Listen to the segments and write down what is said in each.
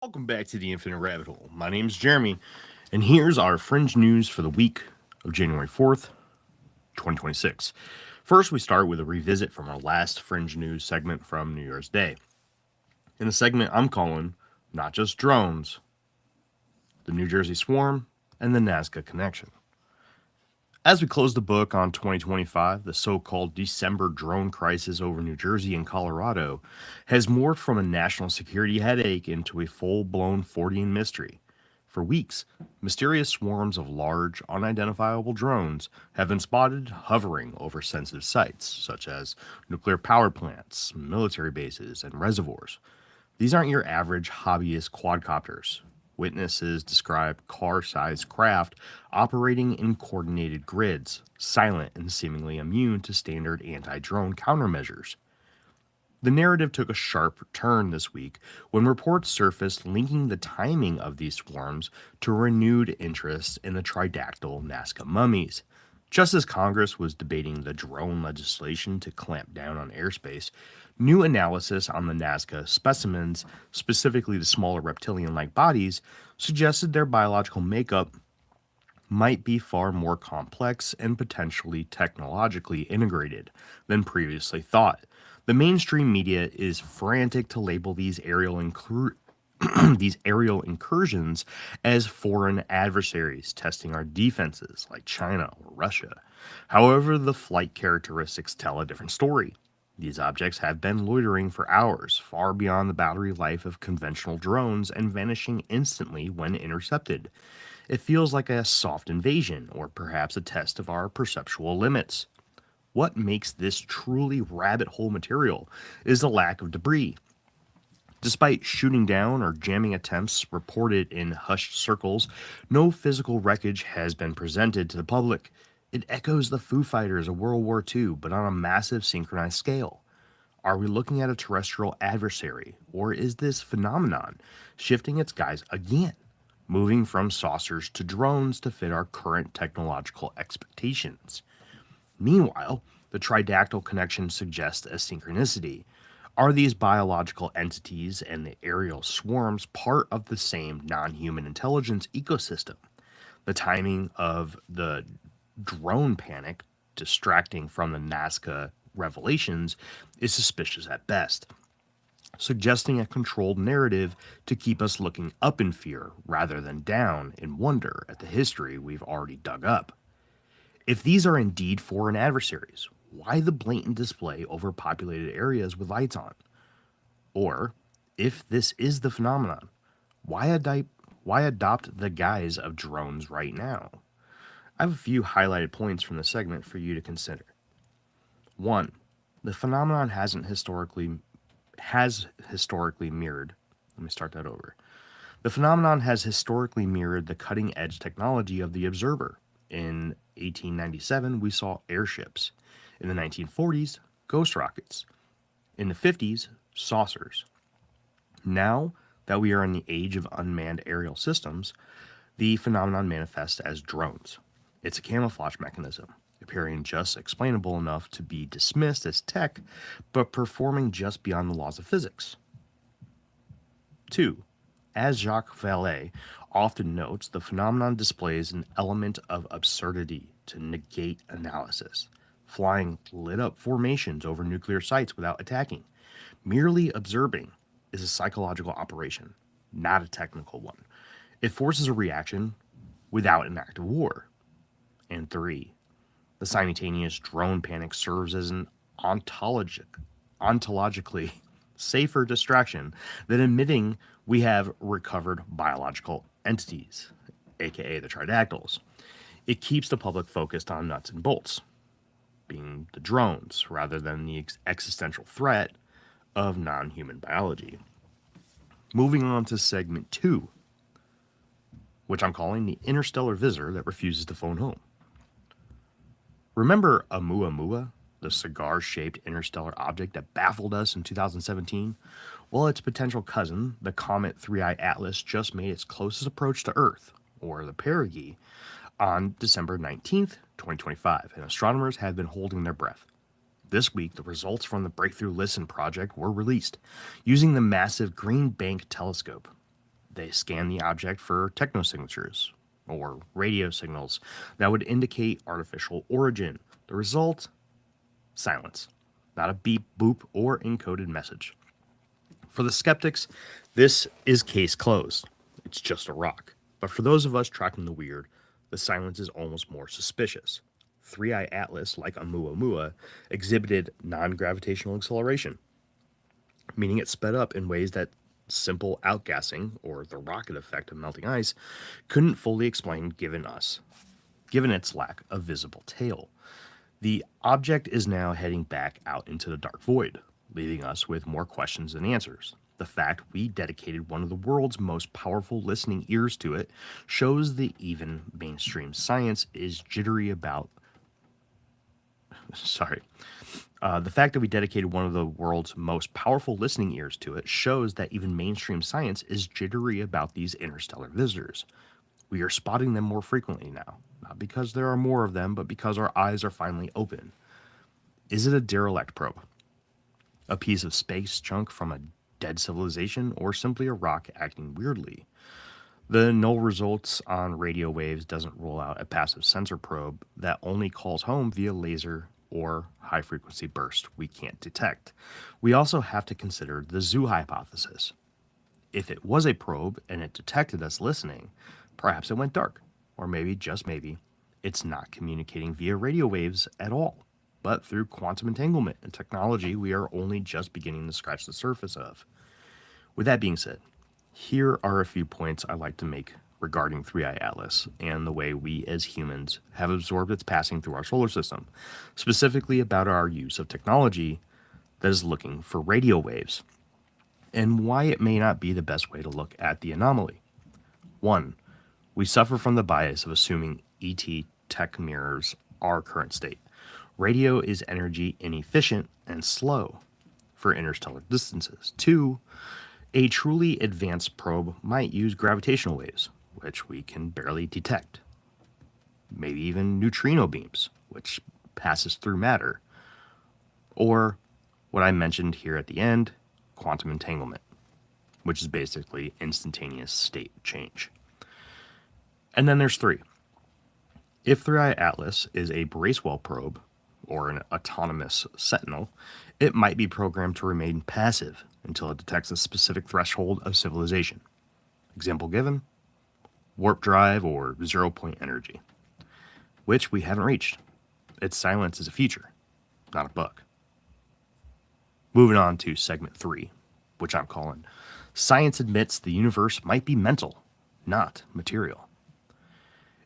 Welcome back to the Infinite Rabbit Hole. My name's Jeremy, and here's our fringe news for the week of January 4th, 2026. First, we start with a revisit from our last fringe news segment from New Year's Day. In the segment I'm calling Not Just Drones, the New Jersey Swarm, and the Nazca Connection. As we close the book on 2025, the so called December drone crisis over New Jersey and Colorado has morphed from a national security headache into a full blown Fortean mystery. For weeks, mysterious swarms of large, unidentifiable drones have been spotted hovering over sensitive sites, such as nuclear power plants, military bases, and reservoirs. These aren't your average hobbyist quadcopters. Witnesses describe car sized craft operating in coordinated grids, silent and seemingly immune to standard anti drone countermeasures. The narrative took a sharp turn this week when reports surfaced linking the timing of these swarms to renewed interest in the tridactyl Nazca mummies. Just as Congress was debating the drone legislation to clamp down on airspace, new analysis on the Nazca specimens, specifically the smaller reptilian like bodies, suggested their biological makeup might be far more complex and potentially technologically integrated than previously thought. The mainstream media is frantic to label these these aerial incursions as foreign adversaries testing our defenses like China or Russia. However, the flight characteristics tell a different story. These objects have been loitering for hours, far beyond the battery life of conventional drones, and vanishing instantly when intercepted. It feels like a soft invasion, or perhaps a test of our perceptual limits. What makes this truly rabbit hole material is the lack of debris. Despite shooting down or jamming attempts reported in hushed circles, no physical wreckage has been presented to the public. It echoes the Foo Fighters of World War II, but on a massive synchronized scale. Are we looking at a terrestrial adversary, or is this phenomenon shifting its guise again, moving from saucers to drones to fit our current technological expectations? Meanwhile, the tridactyl connection suggests a synchronicity. Are these biological entities and the aerial swarms part of the same non human intelligence ecosystem? The timing of the drone panic distracting from the Nazca revelations is suspicious at best, suggesting a controlled narrative to keep us looking up in fear rather than down in wonder at the history we've already dug up. If these are indeed foreign adversaries, why the blatant display over populated areas with lights on? Or, if this is the phenomenon, why adopt the guise of drones right now? I have a few highlighted points from the segment for you to consider. 1. The phenomenon has historically mirrored. Let me start that over. The phenomenon has historically mirrored the cutting edge technology of the observer. In 1897, we saw airships. In the 1940s, ghost rockets. In the 50s, saucers. Now that we are in the age of unmanned aerial systems, the phenomenon manifests as drones. It's a camouflage mechanism, appearing just explainable enough to be dismissed as tech, but performing just beyond the laws of physics. 2. As Jacques Vallée often notes, the phenomenon displays an element of absurdity to negate analysis, flying lit up formations over nuclear sites without attacking. Merely observing is a psychological operation, not a technical one. It forces a reaction without an act of war. And 3. The simultaneous drone panic serves as an ontologically safer distraction than admitting we have recovered biological entities, aka the tridactyls. It keeps the public focused on nuts and bolts, being the drones, rather than the existential threat of non human biology. Moving on to segment 2, which I'm calling the interstellar visitor that refuses to phone home. Remember Oumuamua, the cigar shaped interstellar object that baffled us in 2017? Well, its potential cousin, the comet 3I Atlas, just made its closest approach to Earth, or the perigee, on December 19th, 2025, and astronomers have been holding their breath. This week, the results from the Breakthrough Listen project were released using the massive Green Bank telescope. They scanned the object for technosignatures or radio signals that would indicate artificial origin. The result? Silence. Not a beep, boop, or encoded message. For the skeptics, this is case closed. It's just a rock. But for those of us tracking the weird, the silence is almost more suspicious. 3I Atlas, like Oumuamua, exhibited non-gravitational acceleration, meaning it sped up in ways that simple outgassing, or the rocket effect of melting ice, couldn't fully explain given its lack of visible tail. The object is now heading back out into the dark void, leaving us with more questions than answers. The fact we dedicated one of the world's most powerful listening ears to it shows that even mainstream science is jittery about. The fact that we dedicated one of the world's most powerful listening ears to it shows that even mainstream science is jittery about these interstellar visitors. We are spotting them more frequently now, not because there are more of them, but because our eyes are finally open. Is it a derelict probe? A piece of space junk from a dead civilization, or simply a rock acting weirdly? The null results on radio waves doesn't rule out a passive sensor probe that only calls home via laser or high-frequency burst we can't detect. We also have to consider the zoo hypothesis. If it was a probe and it detected us listening, perhaps it went dark, or maybe, just maybe, it's not communicating via radio waves at all, but through quantum entanglement and technology we are only just beginning to scratch the surface of. With that being said, here are a few points I'd like to make regarding 3I Atlas and the way we as humans have absorbed its passing through our solar system, specifically about our use of technology that is looking for radio waves, and why it may not be the best way to look at the anomaly. 1. We suffer from the bias of assuming ET tech mirrors our current state. Radio is energy inefficient and slow for interstellar distances. 2. A truly advanced probe might use gravitational waves, which we can barely detect. Maybe even neutrino beams, which passes through matter. Or what I mentioned here at the end, quantum entanglement, which is basically instantaneous state change. And then there's 3. If 3I Atlas is a Bracewell probe, or an autonomous sentinel, it might be programmed to remain passive until it detects a specific threshold of civilization. Example given, warp drive or 0-point energy, which we haven't reached. Its silence is a feature, not a bug. Moving on to segment 3, which I'm calling Science Admits the Universe Might Be Mental, Not Material.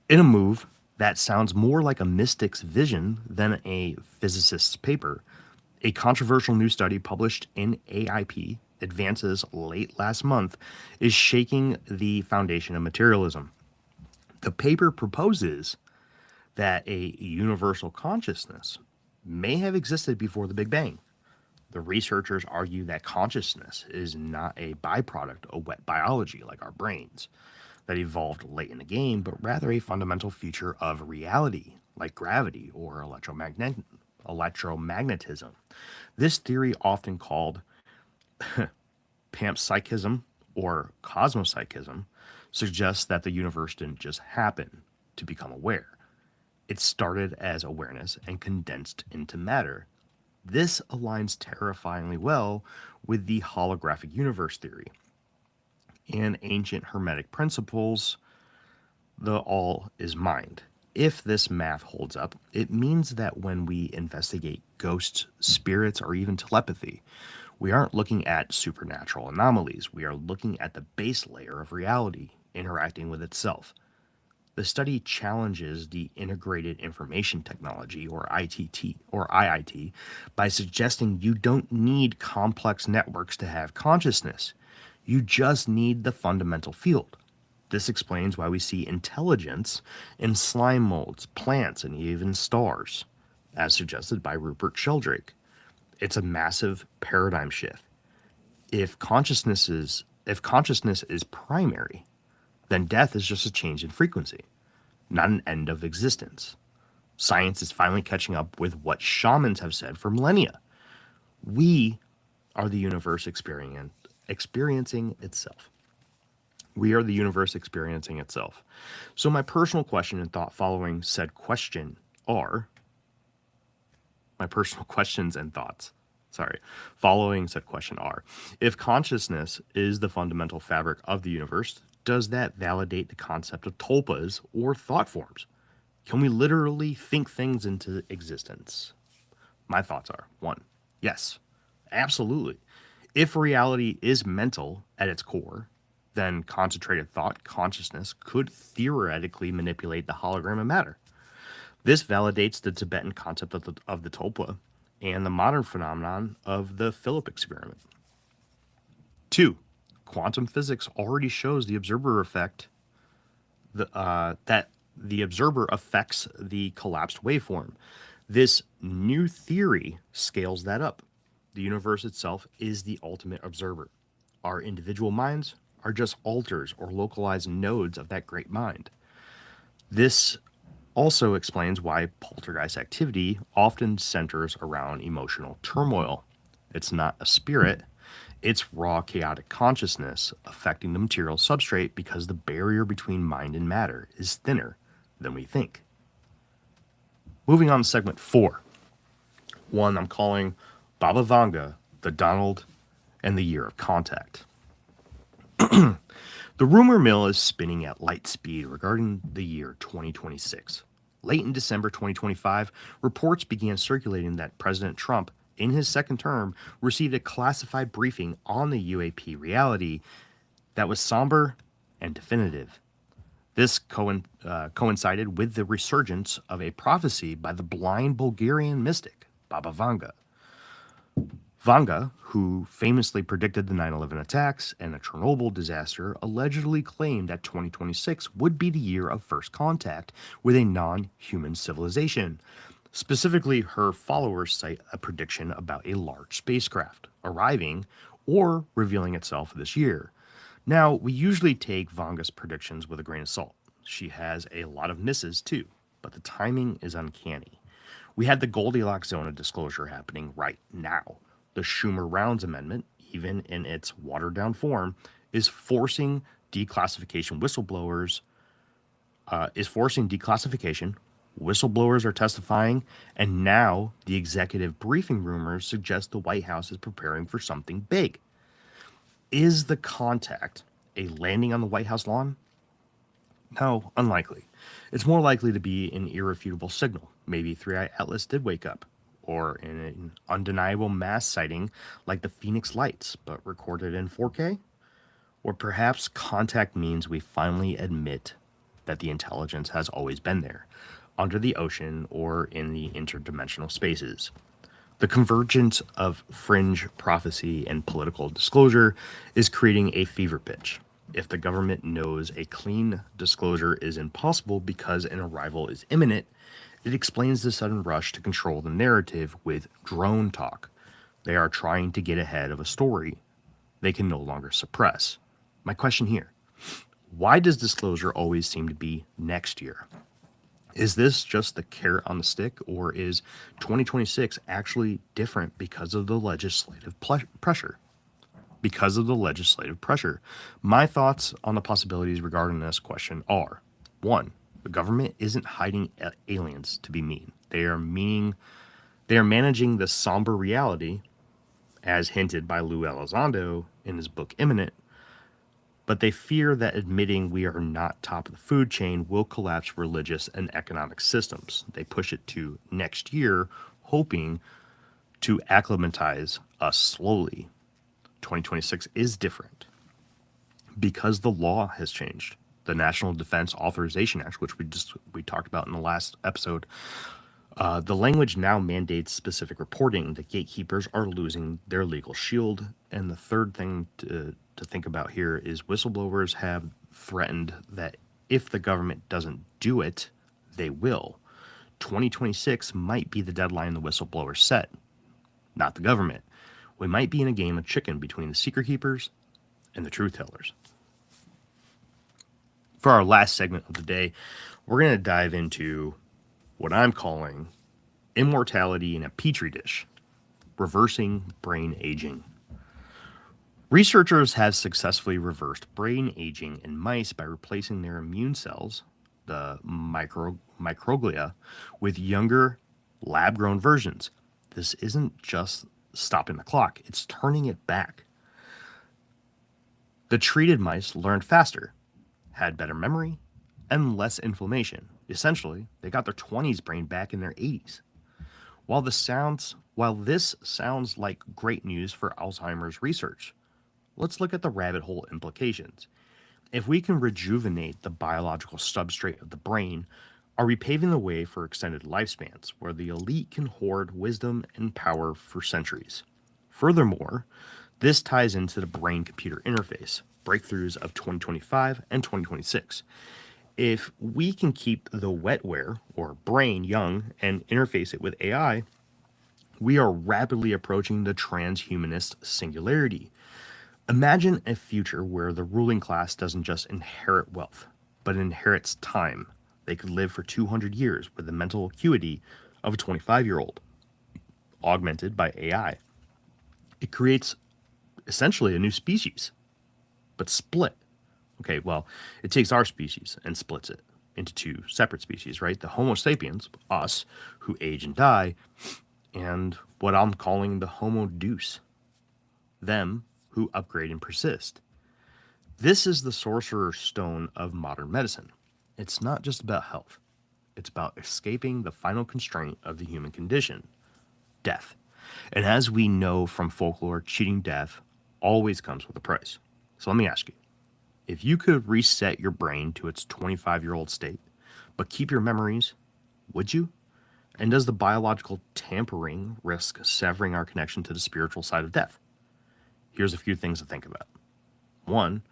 In a move that sounds more like a mystic's vision than a physicist's paper, a controversial new study published in AIP Advances late last month is shaking the foundation of materialism. The paper proposes that a universal consciousness may have existed before the Big Bang. The researchers argue that consciousness is not a byproduct of wet biology like our brains that evolved late in the game, but rather a fundamental feature of reality like gravity or electromagnetism. This theory, often called panpsychism or cosmopsychism, suggests that the universe didn't just happen to become aware. It started as awareness and condensed into matter. This aligns terrifyingly well with the holographic universe theory and ancient Hermetic principles, the all is mind. If this math holds up, it means that when we investigate ghosts, spirits, or even telepathy, we aren't looking at supernatural anomalies. We are looking at the base layer of reality interacting with itself. The study challenges the integrated information technology, or IIT, by suggesting you don't need complex networks to have consciousness. You just need the fundamental field. This explains why we see intelligence in slime molds, plants, and even stars, as suggested by Rupert Sheldrake. It's a massive paradigm shift. If consciousness is primary, then death is just a change in frequency, not an end of existence. Science is finally catching up with what shamans have said for millennia. We are the universe experiencing itself. We are the universe experiencing itself. So my personal question and thought my personal questions and thoughts, following said question are, if consciousness is the fundamental fabric of the universe, does that validate the concept of tulpas or thought forms? Can we literally think things into existence? My thoughts are one, yes, absolutely. If reality is mental at its core, then concentrated thought consciousness could theoretically manipulate the hologram of matter. This validates the Tibetan concept of the tulpa and the modern phenomenon of the Philip experiment. Two, quantum physics already shows that the observer affects the collapsed waveform. This new theory scales that up. The universe itself is the ultimate observer. Our individual minds are just alters or localized nodes of that great mind. This also explains why poltergeist activity often centers around emotional turmoil. It's not a spirit, it's raw chaotic consciousness affecting the material substrate because the barrier between mind and matter is thinner than we think. Moving on to segment 4. One I'm calling Baba Vanga, the Donald, and the Year of Contact. The rumor mill is spinning at light speed regarding the year 2026. Late in December 2025, reports began circulating that President Trump, in his second term, received a classified briefing on the UAP reality that was somber and definitive. This coincided with the resurgence of a prophecy by the blind Bulgarian mystic, Baba Vanga. Vanga, who famously predicted the 9/11 attacks and the Chernobyl disaster, allegedly claimed that 2026 would be the year of first contact with a non-human civilization. Specifically, her followers cite a prediction about a large spacecraft arriving or revealing itself this year. Now, we usually take Vanga's predictions with a grain of salt. She has a lot of misses too, but the timing is uncanny. We had the Goldilocks zone of disclosure happening right now. The Schumer-Rounds Amendment, even in its watered-down form, is forcing declassification. Whistleblowers are testifying, and now the executive briefing rumors suggest the White House is preparing for something big. Is the contact a landing on the White House lawn? No, unlikely. It's more likely to be an irrefutable signal. Maybe 3i Atlas did wake up, or in an undeniable mass sighting like the Phoenix Lights, but recorded in 4K? Or perhaps contact means we finally admit that the intelligence has always been there, under the ocean or in the interdimensional spaces. The convergence of fringe prophecy and political disclosure is creating a fever pitch. If the government knows a clean disclosure is impossible because an arrival is imminent, it explains the sudden rush to control the narrative with drone talk. They are trying to get ahead of a story they can no longer suppress. My question here, why does disclosure always seem to be next year? Is this just the carrot on the stick, or is 2026 actually different because of the legislative pressure? Because of the legislative pressure. My thoughts on the possibilities regarding this question are, 1, the government isn't hiding aliens to be mean. They are managing the somber reality, as hinted by Lou Elizondo in his book Imminent, but they fear that admitting we are not top of the food chain will collapse religious and economic systems. They push it to next year, hoping to acclimatize us slowly. 2026 is different because the law has changed. The National Defense Authorization Act, which we talked about in the last episode, the language now mandates specific reporting. The gatekeepers are losing their legal shield. And the third thing to think about here is whistleblowers have threatened that if the government doesn't do it, they will. 2026 might be the deadline the whistleblowers set, not the government. We might be in a game of chicken between the secret keepers and the truth tellers. For our last segment of the day, we're going to dive into what I'm calling immortality in a petri dish, reversing brain aging. Researchers have successfully reversed brain aging in mice by replacing their immune cells, the microglia, with younger lab grown versions. This isn't just stopping the clock, it's turning it back. The treated mice learned faster, had better memory, and less inflammation. Essentially, they got their 20s brain back in their 80s. While this sounds like great news for Alzheimer's research, let's look at the rabbit hole implications. If we can rejuvenate the biological substrate of the brain, are we paving the way for extended lifespans where the elite can hoard wisdom and power for centuries? Furthermore, this ties into the brain computer interface, breakthroughs of 2025 and 2026. If we can keep the wetware or brain young and interface it with AI, we are rapidly approaching the transhumanist singularity. Imagine a future where the ruling class doesn't just inherit wealth, but inherits time. They could live for 200 years with the mental acuity of a 25-year-old, augmented by AI. It creates essentially a new species, but split. Okay, well, it takes our species and splits it into two separate species, right? The Homo sapiens, us, who age and die, and what I'm calling the Homo Deus, them who upgrade and persist. This is the sorcerer's stone of modern medicine. It's not just about health. It's about escaping the final constraint of the human condition, death. And as we know from folklore, cheating death always comes with a price. So let me ask you, if you could reset your brain to its 25-year-old state, but keep your memories, would you? And does the biological tampering risk severing our connection to the spiritual side of death? Here's a few things to think about. One,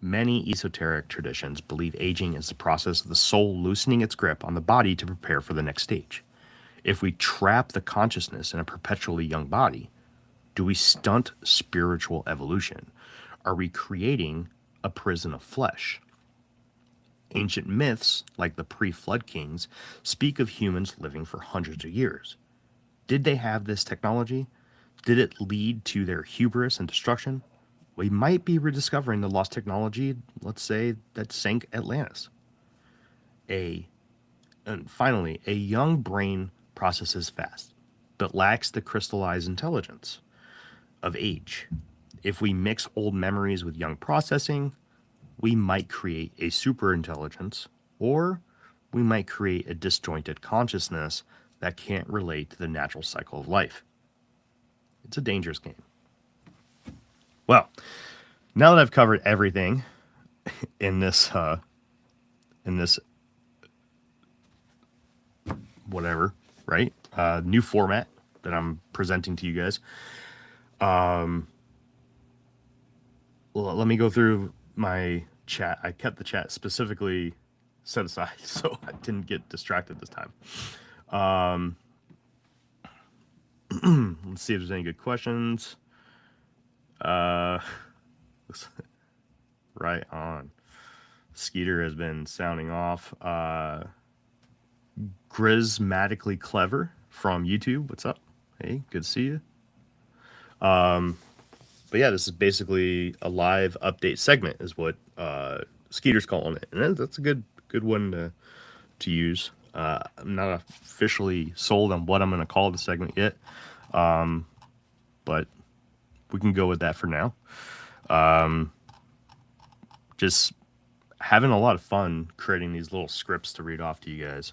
many esoteric traditions believe aging is the process of the soul loosening its grip on the body to prepare for the next stage. If we trap the consciousness in a perpetually young body, do we stunt spiritual evolution? Are we creating a prison of flesh? Ancient myths, like the pre-flood kings, speak of humans living for hundreds of years. Did they have this technology? Did it lead to their hubris and destruction? We might be rediscovering the lost technology, let's say, that sank Atlantis. And finally, a young brain processes fast, but lacks the crystallized intelligence of age. If we mix old memories with young processing, we might create a super intelligence, or we might create a disjointed consciousness that can't relate to the natural cycle of life. It's a dangerous game. Well, now that I've covered everything in this whatever, right? New format that I'm presenting to you guys. Well, let me go through my chat. I kept the chat specifically set aside so I didn't get distracted this time. Let's see if there's any good questions. Right on. Skeeter has been sounding off. Grismatically Clever from YouTube. What's up? Hey, good to see you. But yeah, this is basically a live update segment is what Skeeter's calling it. And that's a good one to use. I'm not officially sold on what I'm going to call the segment yet. But we can go with that for now. Just having a lot of fun creating these little scripts to read off to you guys.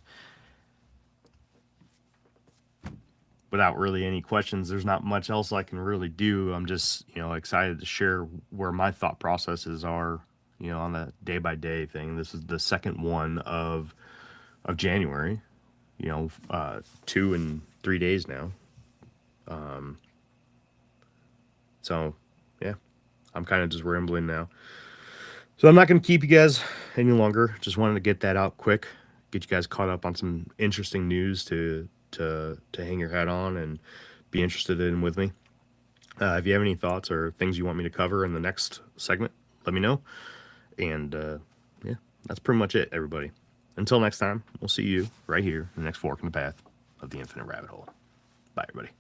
Without really any questions, there's not much else I can really do. I'm just, excited to share where my thought processes are, on the day by day thing. This is the second one of January, 2 and 3 days now. So yeah, I'm kind of just rambling now. So I'm not going to keep you guys any longer. Just wanted to get that out quick, get you guys caught up on some interesting news to hang your hat on and be interested in with me. If you have any thoughts or things you want me to cover in the next segment, let me know. And yeah, that's pretty much it, everybody. Until next time, we'll see you right here in the next fork in the path of the infinite rabbit hole. Bye, everybody.